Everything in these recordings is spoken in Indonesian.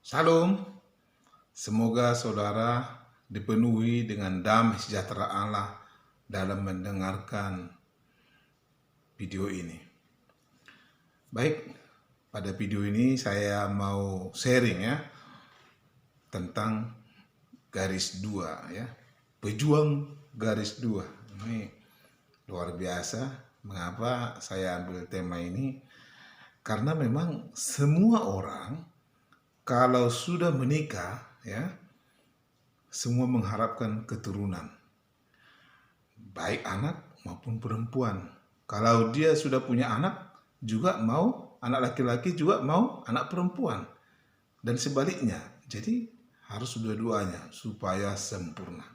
Salam, semoga saudara dipenuhi dengan damai sejahtera Allah dalam mendengarkan video ini. Baik, pada video ini saya mau sharing ya tentang garis dua ya, pejuang garis dua. Ini luar biasa. Mengapa saya ambil tema ini? Karena memang semua orang kalau sudah menikah ya, semua mengharapkan keturunan, baik anak maupun perempuan. Kalau dia sudah punya anak, juga mau anak laki-laki, juga mau anak perempuan, dan sebaliknya. Jadi harus dua-duanya supaya sempurna.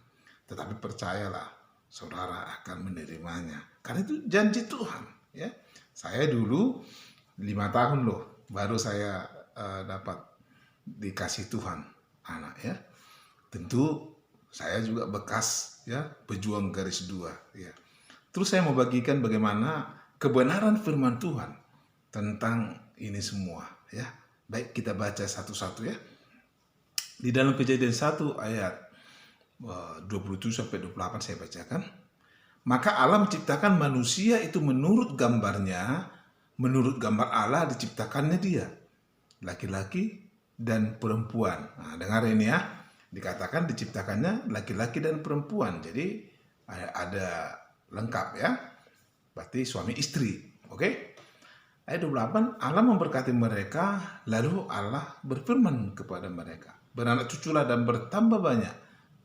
Tetapi percayalah, saudara akan menerimanya, karena itu janji Tuhan ya. Saya dulu 5 tahun loh baru saya dapat dikasih Tuhan anak ya. Tentu saya juga bekas ya pejuang garis dua ya. Terus saya mau bagikan bagaimana kebenaran firman Tuhan tentang ini semua ya. Baik, kita baca satu-satu ya. Di dalam Kejadian 1 ayat 27 sampai 28 saya bacakan. Maka Allah menciptakan manusia itu menurut gambarnya, menurut gambar Allah diciptakannya dia, laki-laki dan perempuan. Nah, dengar ini ya, dikatakan diciptakannya laki-laki dan perempuan. Jadi ada lengkap ya, berarti suami istri. Oke? Ayat 28, Allah memberkati mereka, lalu Allah berfirman kepada mereka, beranak cuculah dan bertambah banyak,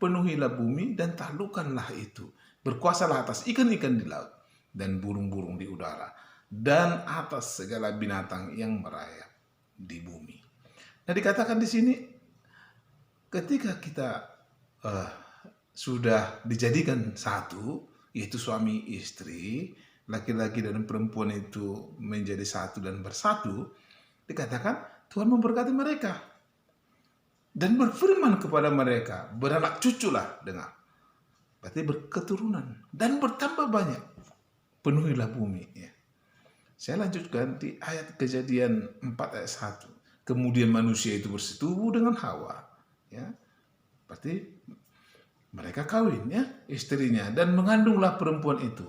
penuhilah bumi dan taklukkanlah itu, berkuasalah atas ikan-ikan di laut dan burung-burung di udara, dan atas segala binatang yang merayap di bumi. Nah, dikatakan di sini, ketika kita sudah dijadikan satu, yaitu suami istri, laki-laki dan perempuan itu menjadi satu dan bersatu, dikatakan Tuhan memberkati mereka dan berfirman kepada mereka, beranak cuculah, dengar, berarti berketurunan dan bertambah banyak, penuhilah bumi ya. Saya lanjutkan di ayat Kejadian 4 ayat 1. Kemudian manusia itu bersetubuh dengan Hawa ya. Berarti mereka kawin ya, istrinya, dan mengandunglah perempuan itu,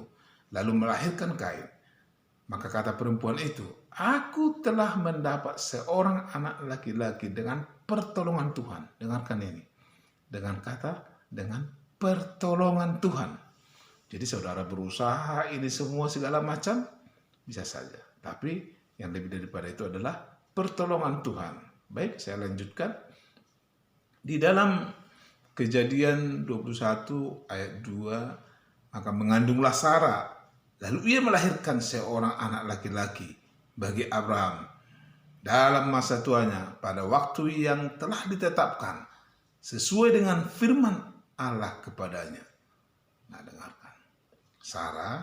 lalu melahirkan Kain. Maka kata perempuan itu, aku telah mendapat seorang anak laki-laki dengan pertolongan Tuhan. Dengarkan ini, dengan kata dengan pertolongan Tuhan. Jadi saudara berusaha ini semua segala macam bisa saja, tapi yang lebih daripada itu adalah pertolongan Tuhan. Baik, saya lanjutkan. Di dalam Kejadian 21 ayat 2, maka mengandunglah Sarah, lalu ia melahirkan seorang anak laki-laki bagi Abraham dalam masa tuanya pada waktu yang telah ditetapkan sesuai dengan firman Allah kepadanya. Nah, dengarkan. Sarah,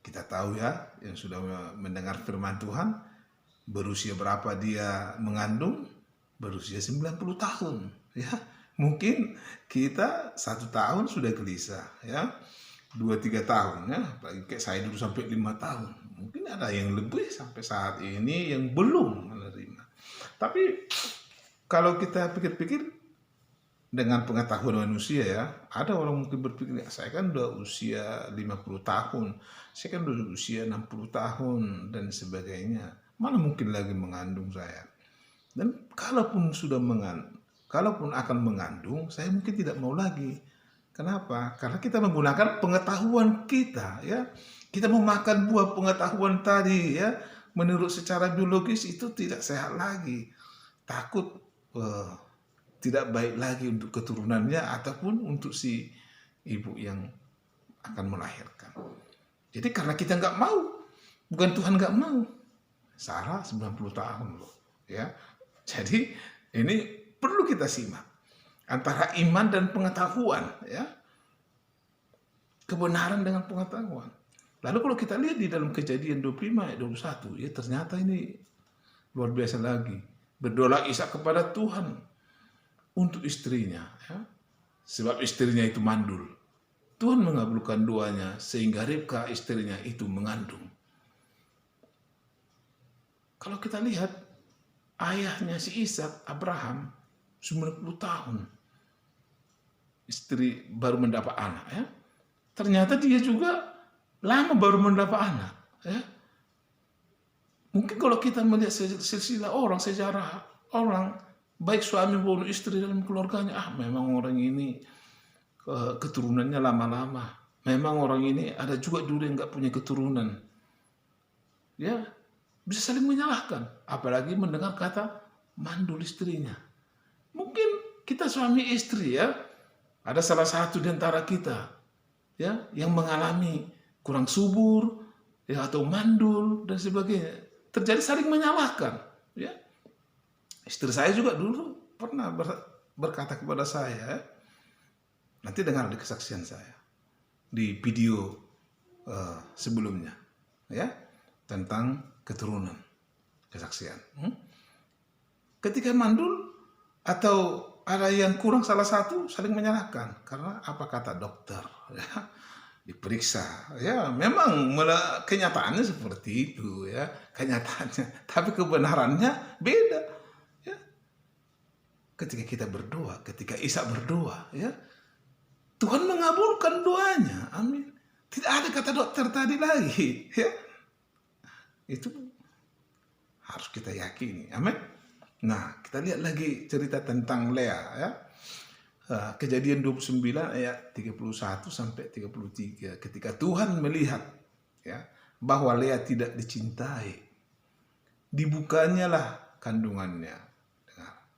kita tahu ya, yang sudah mendengar firman Tuhan, berusia berapa dia mengandung? Berusia 90 tahun ya. Mungkin kita 1 tahun sudah gelisah ya, 2-3 tahun ya, apalagi kayak saya dulu sampai 5 tahun. Mungkin ada yang lebih sampai saat ini yang belum menerima. Tapi kalau kita pikir-pikir dengan pengetahuan manusia ya, ada orang mungkin berpikir, saya kan udah usia 50 tahun, saya kan udah usia 60 tahun dan sebagainya, mana mungkin lagi mengandung saya. Dan kalaupun akan mengandung, saya mungkin tidak mau lagi. Kenapa? Karena kita menggunakan pengetahuan kita ya. Kita memakan buah pengetahuan tadi ya, menurut secara biologis itu tidak sehat lagi. Takut tidak baik lagi untuk keturunannya ataupun untuk si ibu yang akan melahirkan. Jadi karena kita nggak mau, bukan Tuhan nggak mau. Sarah 90 tahun loh ya. Jadi ini perlu kita simak antara iman dan pengetahuan ya. Kebenaran dengan pengetahuan. Lalu kalau kita lihat di dalam Kejadian 25 ayat 21 ya, ternyata ini luar biasa lagi. Berdoa Ishak kepada Tuhan untuk istrinya ya. Sebab istrinya itu mandul. Tuhan mengabulkan doanya sehingga Ribka istrinya itu mengandung. Kalau kita lihat ayahnya si Ishak, Abraham, 90 tahun istri baru mendapat anak ya. Ternyata dia juga lama baru mendapat anak ya. Mungkin kalau kita melihat silsilah orang, sejarah orang, baik suami maupun istri dalam keluarganya, memang orang ini keturunannya lama-lama. Memang orang ini ada juga dulu yang nggak punya keturunan. Ya, bisa saling menyalahkan. Apalagi mendengar kata mandul istrinya. Mungkin kita suami istri ya, ada salah satu di antara kita ya yang mengalami kurang subur ya atau mandul dan sebagainya. Terjadi saling menyalahkan ya. Istri saya juga dulu pernah berkata kepada saya, nanti dengar di kesaksian saya di video sebelumnya ya tentang keturunan kesaksian. Ketika mandul atau ada yang kurang salah satu, saling menyalahkan karena apa kata dokter ya, diperiksa ya, memang kenyataannya seperti itu ya, kenyataannya, tapi kebenarannya beda ya. Ketika kita berdoa, ketika Ishak berdoa ya, Tuhan mengabulkan doanya, amin. Tidak ada kata dokter tadi lagi ya, itu harus kita yakini, amin. Nah, kita lihat lagi cerita tentang Lea ya. Kejadian 29 ayat 31 sampai 33. Ketika Tuhan melihat ya bahwa Lea tidak dicintai, dibukanyalah kandungannya.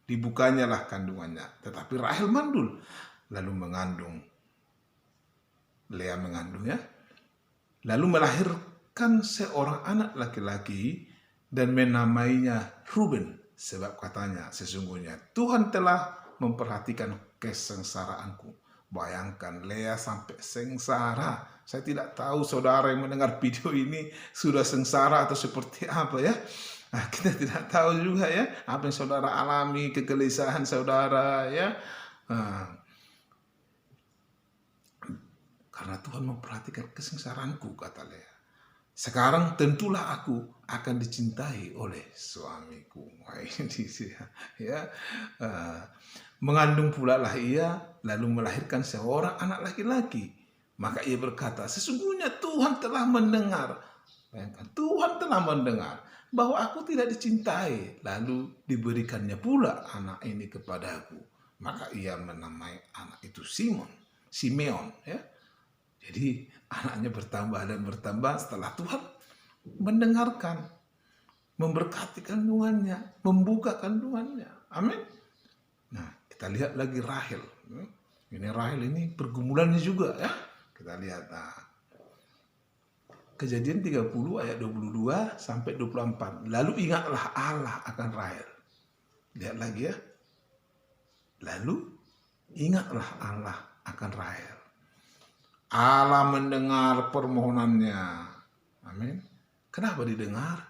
Dibukanyalah kandungannya, tetapi Rahel mandul lalu mengandung. Lea mengandung ya. Lalu melahirkan seorang anak laki-laki dan menamainya Ruben. Sebab katanya, sesungguhnya Tuhan telah memperhatikan kesengsaraanku. Bayangkan Lea sampai sengsara. Saya tidak tahu saudara yang mendengar video ini sudah sengsara atau seperti apa ya. Nah, kita tidak tahu juga ya apa yang saudara alami, kegelisahan saudara ya. Karena Tuhan memperhatikan kesengsaraanku, kata Lea. Sekarang tentulah aku akan dicintai oleh suamiku. Wah, ini sih ya. Mengandung pula lah ia, lalu melahirkan seorang anak laki-laki. Maka ia berkata, sesungguhnya Tuhan telah mendengar. Tuhan telah mendengar bahwa aku tidak dicintai. Lalu diberikannya pula anak ini kepadaku. Maka ia menamai anak itu Simeon ya. Jadi anaknya bertambah dan bertambah setelah Tuhan mendengarkan, memberkati kandungannya, membuka kandungannya. Amin. Nah, kita lihat lagi Rahel. Ini Rahel ini pergumulannya juga ya. Kita lihat Kejadian 30 ayat 22 sampai 24. Lalu ingatlah Allah akan Rahel. Lihat lagi ya. Lalu ingatlah Allah akan Rahel. Allah mendengar permohonannya. Amin. Kenapa didengar?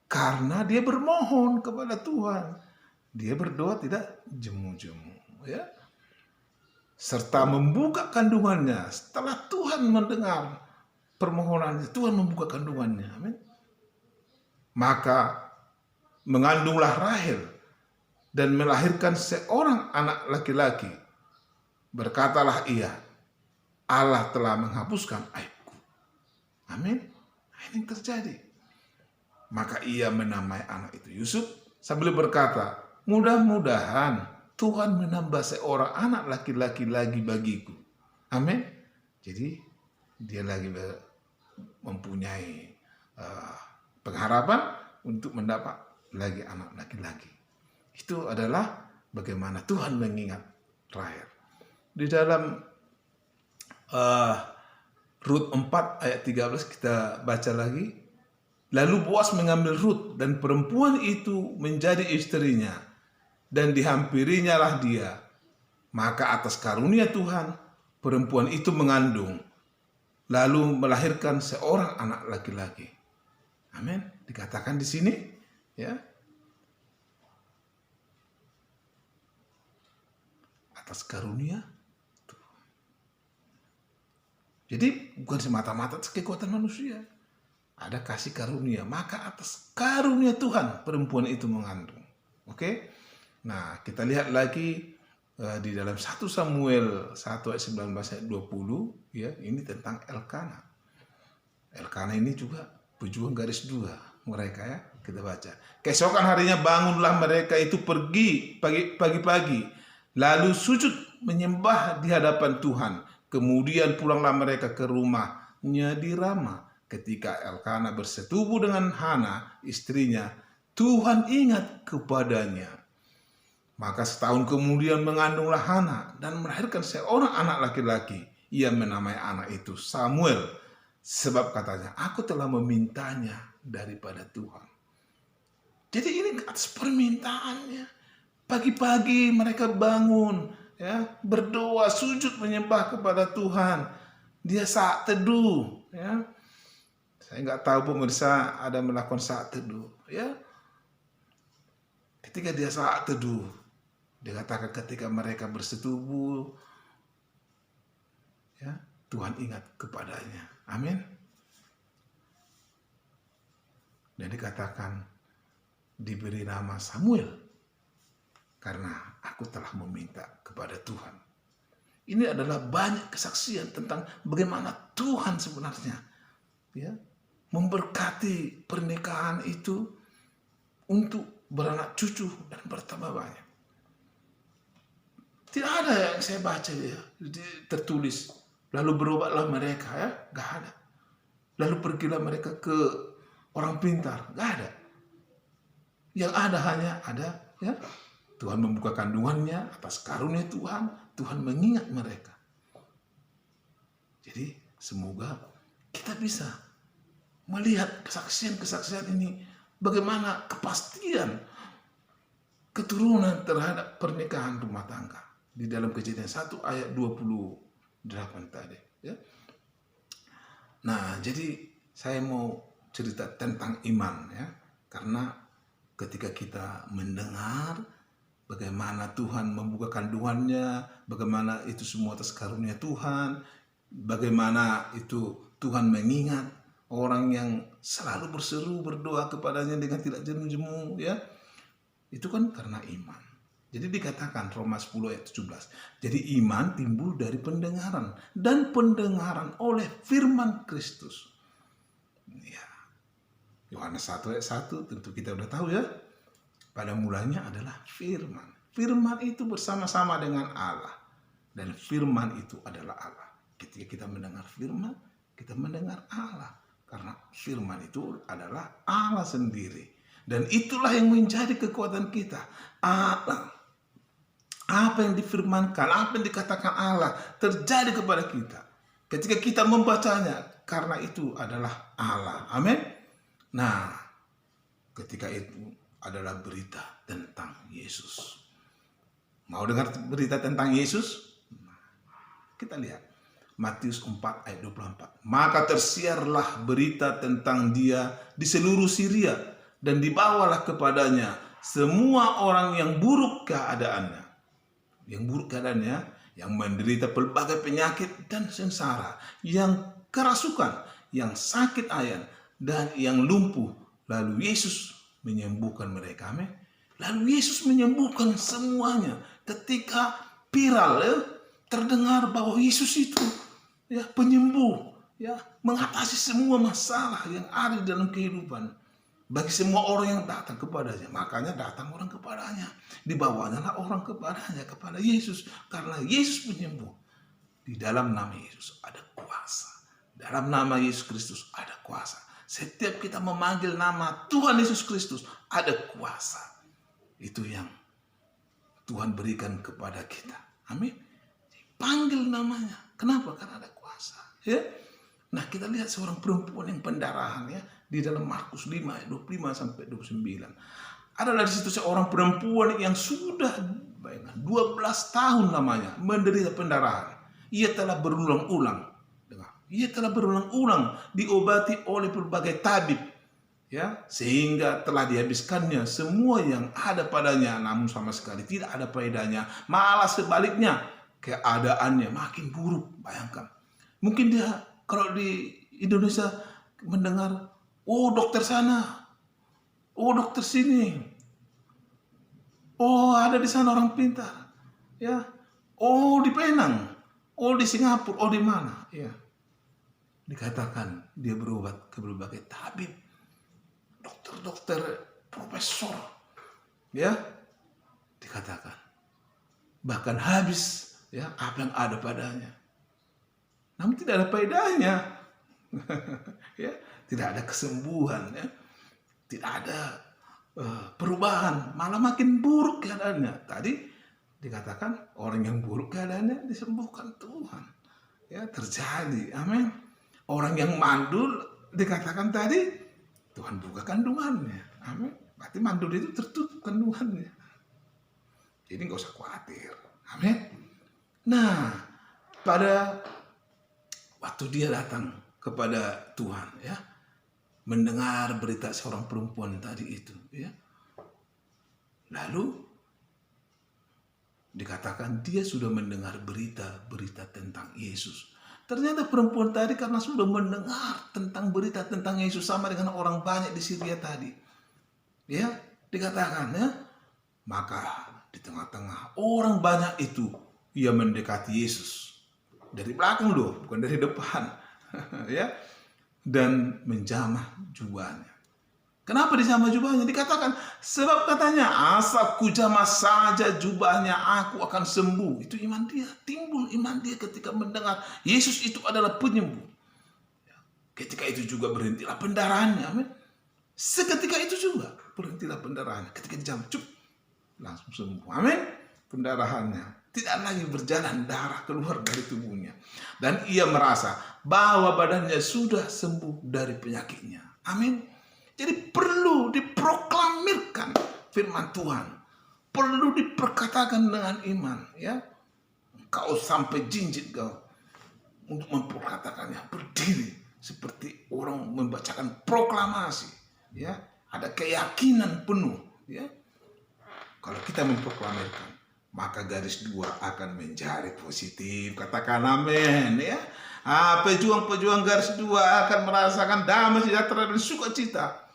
Karena dia bermohon kepada Tuhan. Dia berdoa tidak jemu-jemu. Ya. Serta membuka kandungannya. Setelah Tuhan mendengar permohonannya, Tuhan membuka kandungannya. Amin. Maka mengandunglah Rahel dan melahirkan seorang anak laki-laki. Berkatalah ia, Allah telah menghapuskan aibku. Amin. Ini yang terjadi. Maka ia menamai anak itu Yusuf sambil berkata, mudah-mudahan Tuhan menambah seorang anak laki-laki lagi bagiku. Amin. Jadi dia lagi mempunyai pengharapan untuk mendapat lagi anak laki-laki. Itu adalah bagaimana Tuhan mengingat Rahel. Di dalam Rut 4 ayat 13 kita baca lagi. Lalu Boas mengambil Rut dan perempuan itu menjadi istrinya dan dihampirinya lah dia. Maka atas karunia Tuhan perempuan itu mengandung lalu melahirkan seorang anak laki-laki. Amin. Dikatakan di sini ya. Atas karunia. Jadi bukan semata-mata kekuatan manusia. ada kasih karunia, maka atas karunia Tuhan perempuan itu mengandung. Oke? Nah, kita lihat lagi di dalam 1 Samuel 1 ayat 19 ayat 20, ya, ini tentang Elkana. Elkana ini juga pejuang garis 2 mereka, ya. Kita baca. Keesokan harinya bangunlah mereka itu pergi pagi-pagi, lalu sujud menyembah di hadapan Tuhan. Kemudian pulanglah mereka ke rumahnya di Rama. Ketika Elkana bersetubuh dengan Hana, istrinya, Tuhan ingat kepadanya. Maka setahun kemudian mengandunglah Hana dan melahirkan seorang anak laki-laki. Ia menamai anak itu Samuel, sebab katanya, aku telah memintanya daripada Tuhan. Jadi ini atas permintaannya. Pagi-pagi mereka bangun, ya, berdoa, sujud menyembah kepada Tuhan. Dia saat teduh, ya. Saya nggak tahu pemirsa ada melakukan saat teduh, ya. Ketika dia saat teduh, dikatakan ketika mereka bersetubuh, ya, Tuhan ingat kepadanya. Amin. Dan dikatakan diberi nama Samuel karena aku telah meminta kepada Tuhan. Ini adalah banyak kesaksian tentang bagaimana Tuhan sebenarnya, ya, memberkati pernikahan itu untuk beranak cucu dan bertambah banyak. Tidak ada yang saya baca ya, tertulis lalu berobatlah mereka, ya, nggak ada. Lalu pergilah mereka ke orang pintar, nggak ada. Yang ada hanya ada, ya, Tuhan membuka kandungannya atas karunia Tuhan, Tuhan mengingat mereka. Jadi semoga kita bisa melihat kesaksian-kesaksian ini, bagaimana kepastian keturunan terhadap pernikahan rumah tangga di dalam Kejadian 1 ayat 28 tadi, ya. Nah, jadi saya mau cerita tentang iman, ya, karena ketika kita mendengar bagaimana Tuhan membuka kandungannya, bagaimana itu semua atas karunia Tuhan, bagaimana itu Tuhan mengingat orang yang selalu berseru berdoa kepadanya dengan tidak jemu-jemu, ya. Itu kan karena iman. Jadi dikatakan Roma 10 ayat 17. Jadi iman timbul dari pendengaran, dan pendengaran oleh firman Kristus. Ya. Yohanes 1 ayat 1 tentu kita udah tahu, ya. Pada mulanya adalah firman. Firman itu bersama-sama dengan Allah. Dan firman itu adalah Allah. Ketika kita mendengar firman, kita mendengar Allah. Karena firman itu adalah Allah sendiri. Dan itulah yang menjadi kekuatan kita. Allah. Apa yang difirmankan, apa yang dikatakan Allah terjadi kepada kita. Ketika kita membacanya, karena itu adalah Allah. Amin. Nah, ketika itu adalah berita tentang Yesus. Mau dengar berita tentang Yesus? Kita lihat Matius 4 ayat 24. Maka tersiarlah berita tentang dia di seluruh Syria, dan dibawalah kepadanya semua orang yang buruk keadaannya. Yang buruk keadaannya, yang menderita berbagai penyakit dan sengsara, yang kerasukan, yang sakit ayan, dan yang lumpuh. Lalu Yesus menyembuhkan mereka. Amin. Lalu Yesus menyembuhkan semuanya. Ketika viral, ya, terdengar bahwa Yesus itu, ya, penyembuh, ya, mengatasi semua masalah yang ada di dalam kehidupan bagi semua orang yang datang kepadanya. Makanya datang orang kepadanya, dibawanyalah orang kepadanya, kepada Yesus, karena Yesus penyembuh. Di dalam nama Yesus ada kuasa. Dalam nama Yesus Kristus ada kuasa. Setiap kita memanggil nama Tuhan Yesus Kristus, ada kuasa. Itu yang Tuhan berikan kepada kita. Amin. Dipanggil namanya. Kenapa? Karena ada kuasa, ya. Nah, kita lihat seorang perempuan yang pendarahan, ya, di dalam Markus 5 ayat 25 sampai 29. Adalah di situ seorang perempuan yang sudah 12 tahun lamanya menderita pendarahan. Ia telah berulang-ulang diobati oleh berbagai tabib, ya, sehingga telah dihabiskannya semua yang ada padanya, namun sama sekali tidak ada faedahnya. Malah sebaliknya, keadaannya makin buruk. Bayangkan, mungkin dia kalau di Indonesia mendengar Oh, dokter sana. Oh, dokter sini. Oh, ada di sana orang pintar. Ya. Oh, di Penang. Oh, di Singapura. Oh, di mana? Ya. Dikatakan dia berobat ke berbagai tabib, dokter-dokter, profesor. Ya. Dikatakan bahkan habis ya apa yang ada padanya. Namun tidak ada faedahnya. Ya, tidak ada kesembuhan ya. Tidak ada perubahan, malah makin buruk keadaannya. Tadi dikatakan orang yang buruk keadaannya disembuhkan Tuhan. Ya, terjadi. Amin. Orang yang mandul dikatakan tadi Tuhan buka kandungannya. Amin. Berarti mandul itu tertutup kandungannya. Jadi nggak usah khawatir. Amin. Nah, pada waktu dia datang kepada Tuhan, ya, mendengar berita seorang perempuan tadi itu, ya, lalu dikatakan dia sudah mendengar berita tentang Yesus. Ternyata perempuan tadi karena sudah mendengar tentang berita tentang Yesus sama dengan orang banyak di Syria tadi, ya, dikatakan ya, maka di tengah-tengah orang banyak itu ia mendekati Yesus dari belakang loh, bukan dari depan, ya, dan menjamah jubahnya. Kenapa dijamah jubahnya? Dikatakan sebab katanya asal kujamah saja jubahnya aku akan sembuh. Itu iman dia, timbul iman dia ketika mendengar Yesus itu adalah penyembuh. Ketika itu juga berhentilah pendarahannya. Amin. Seketika itu juga berhentilah pendarahannya. Ketika dijamah, langsung sembuh. Amin. Pendarahannya tidak lagi berjalan darah keluar dari tubuhnya. Dan ia merasa bahwa badannya sudah sembuh dari penyakitnya. Amin. Jadi perlu diproklamirkan firman Tuhan. Perlu diperkatakan dengan iman. Ya, kau sampai jinjit kau untuk memperkatakannya. Berdiri seperti orang membacakan proklamasi. Ya, ada keyakinan penuh. Ya, kalau kita memproklamirkan, maka garis 2 akan menjadi positif. Katakan amin, ya. Pejuang-pejuang garis 2 akan merasakan damai, sejahtera, dan sukacita.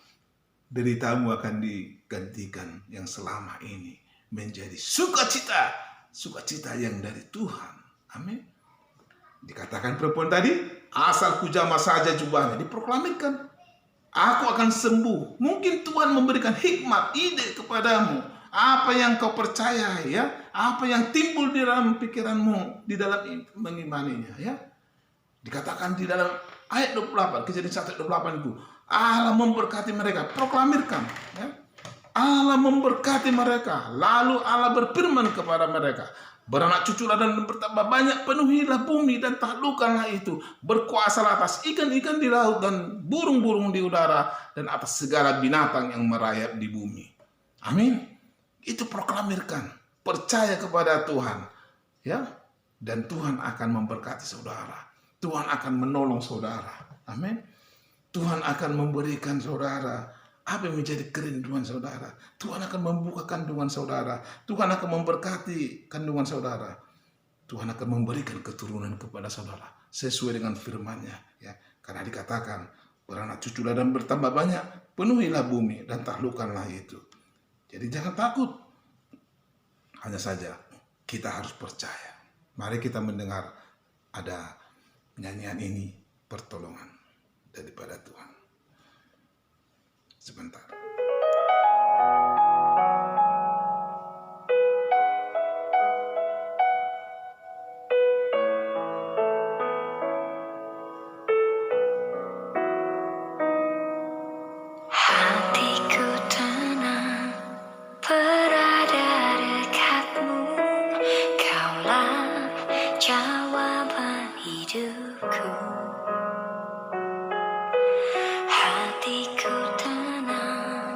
Deritamu akan digantikan yang selama ini menjadi sukacita. Sukacita yang dari Tuhan. Amin. Dikatakan perempuan tadi, asal kujamah saja jubahnya. Diproklamirkan, aku akan sembuh. Mungkin Tuhan memberikan hikmat, ide kepadamu. Apa yang kau percaya, ya, apa yang timbul di dalam pikiranmu, di dalam mengimaninya, ya. Dikatakan di dalam ayat 28, Kejadian 1:28 itu, Allah memberkati mereka, proklamirkan, ya. Allah memberkati mereka, lalu Allah berfirman kepada mereka, beranak cuculah dan bertambah banyak, penuhilah bumi dan taklukkanlah itu, berkuasalah atas ikan-ikan di laut dan burung-burung di udara dan atas segala binatang yang merayap di bumi. Amin. Itu proklamirkan, percaya kepada Tuhan, ya, dan Tuhan akan memberkati saudara. Tuhan akan menolong saudara. Amin. Tuhan akan memberikan saudara apa yang menjadi kerinduan saudara. Tuhan akan membuka kandungan saudara. Tuhan akan memberkati kandungan saudara. Tuhan akan memberikan keturunan kepada saudara sesuai dengan firman-Nya, ya. Karena dikatakan beranak cuculah dan bertambah banyak, penuhilah bumi dan taklukkanlah itu. Jadi jangan takut. Hanya saja kita harus percaya. Mari kita mendengar ada nyanyian ini, pertolongan daripada Tuhan. Sebentar. Hatiku tenang berada dekatmu, kaulah jawaban hidupku. Hatiku tenang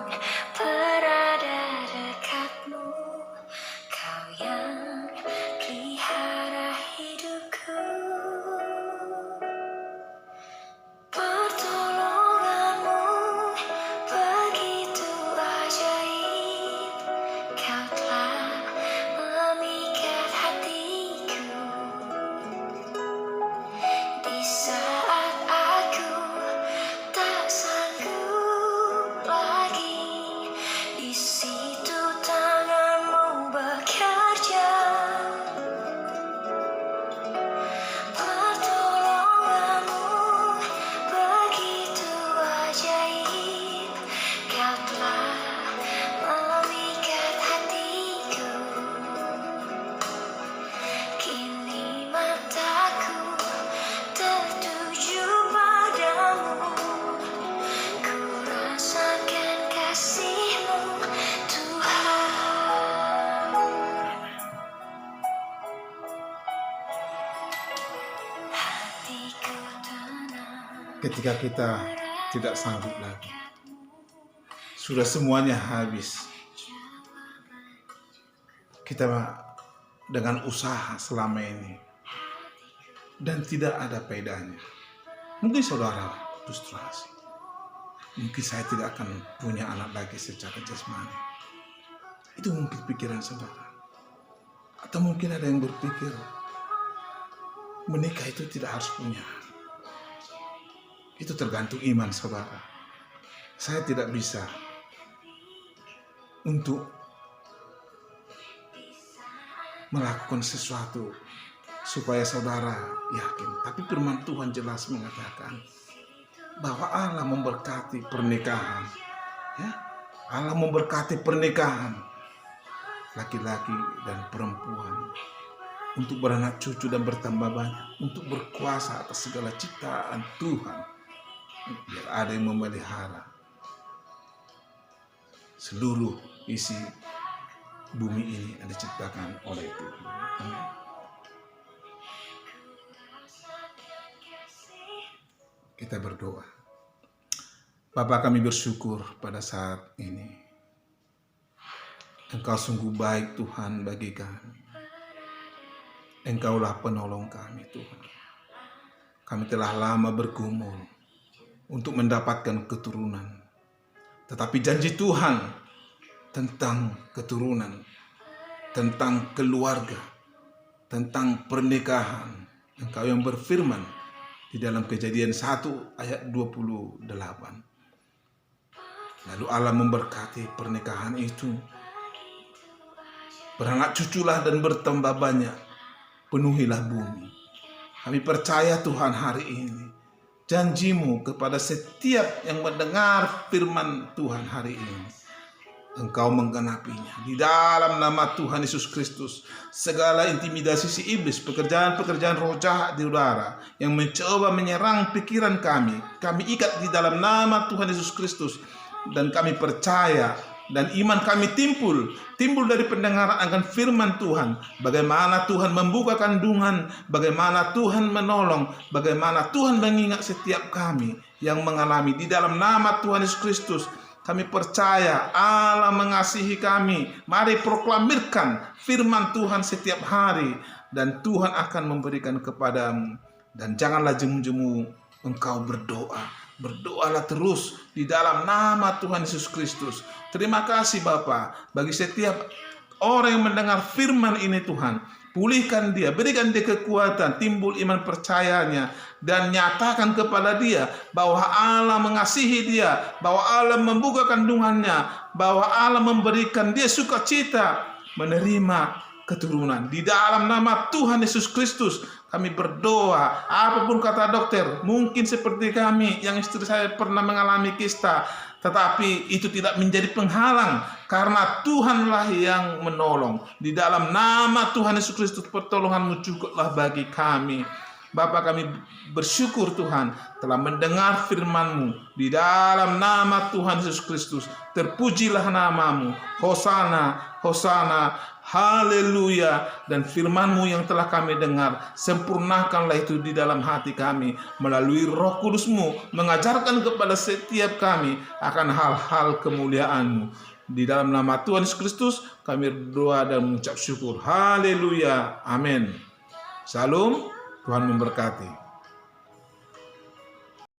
ketika kita tidak sanggup lagi. Sudah semuanya habis. Kita dengan usaha selama ini dan tidak ada faedahnya. Mungkin saudara frustrasi. Mungkin saya tidak akan punya anak lagi secara jasmani. Itu mungkin pikiran saudara. Atau mungkin ada yang berpikir menikah itu tidak harus punya. Itu tergantung iman saudara. Saya tidak bisa untuk melakukan sesuatu supaya saudara yakin. Tapi firman Tuhan jelas mengatakan bahwa Allah memberkati pernikahan. Ya, Allah memberkati pernikahan laki-laki dan perempuan untuk beranak cucu dan bertambah banyak, untuk berkuasa atas segala ciptaan Tuhan, biar ada yang memelihara seluruh isi bumi ini yang diciptakan oleh Tuhan. Amin. Kita berdoa. Bapa, kami bersyukur pada saat ini. Engkau sungguh baik Tuhan bagi kami. Engkaulah penolong kami Tuhan. Kami telah lama bergumul untuk mendapatkan keturunan. Tetapi janji Tuhan tentang keturunan, tentang keluarga, tentang pernikahan, Engkau yang berfirman di dalam Kejadian 1 ayat 28. Lalu Allah memberkati pernikahan itu. Beranak cuculah dan bertambah banyak, penuhilah bumi. Kami percaya Tuhan hari ini, janji-Mu kepada setiap yang mendengar firman Tuhan hari ini, Engkau menggenapinya. Di dalam nama Tuhan Yesus Kristus, segala intimidasi si iblis, pekerjaan-pekerjaan roh jahat di udara yang mencoba menyerang pikiran kami ikat di dalam nama Tuhan Yesus Kristus. Dan kami percaya dan iman kami timbul dari pendengaran akan firman Tuhan. Bagaimana Tuhan membuka kandungan, bagaimana Tuhan menolong, bagaimana Tuhan mengingat setiap kami yang mengalami di dalam nama Tuhan Yesus Kristus. Kami percaya Allah mengasihi kami. Mari proklamirkan firman Tuhan setiap hari, dan Tuhan akan memberikan kepadamu. Dan janganlah jemu-jemu engkau berdoa. Berdoalah terus di dalam nama Tuhan Yesus Kristus. Terima kasih Bapa bagi setiap orang yang mendengar firman ini Tuhan. Pulihkan dia, berikan dia kekuatan, timbul iman percayanya, dan nyatakan kepada dia bahwa Allah mengasihi dia, bahwa Allah membuka kandungannya, bahwa Allah memberikan dia sukacita menerima keturunan. Di dalam nama Tuhan Yesus Kristus kami berdoa. Apapun kata dokter, mungkin seperti kami yang istri saya pernah mengalami kista, tetapi itu tidak menjadi penghalang karena Tuhanlah yang menolong. Di dalam nama Tuhan Yesus Kristus, pertolongan-Mu cukuplah bagi kami. Bapa, kami bersyukur Tuhan telah mendengar firman-Mu. Di dalam nama Tuhan Yesus Kristus, terpujilah nama-Mu. Hosana, Hosana, haleluya. Dan firman-Mu yang telah kami dengar, sempurnakanlah itu di dalam hati kami melalui Roh Kudus-Mu, mengajarkan kepada setiap kami akan hal-hal kemuliaan-Mu. Di dalam nama Tuhan Yesus Kristus kami berdoa dan mengucap syukur. Haleluya. Amin. Shalom. Tuhan memberkati.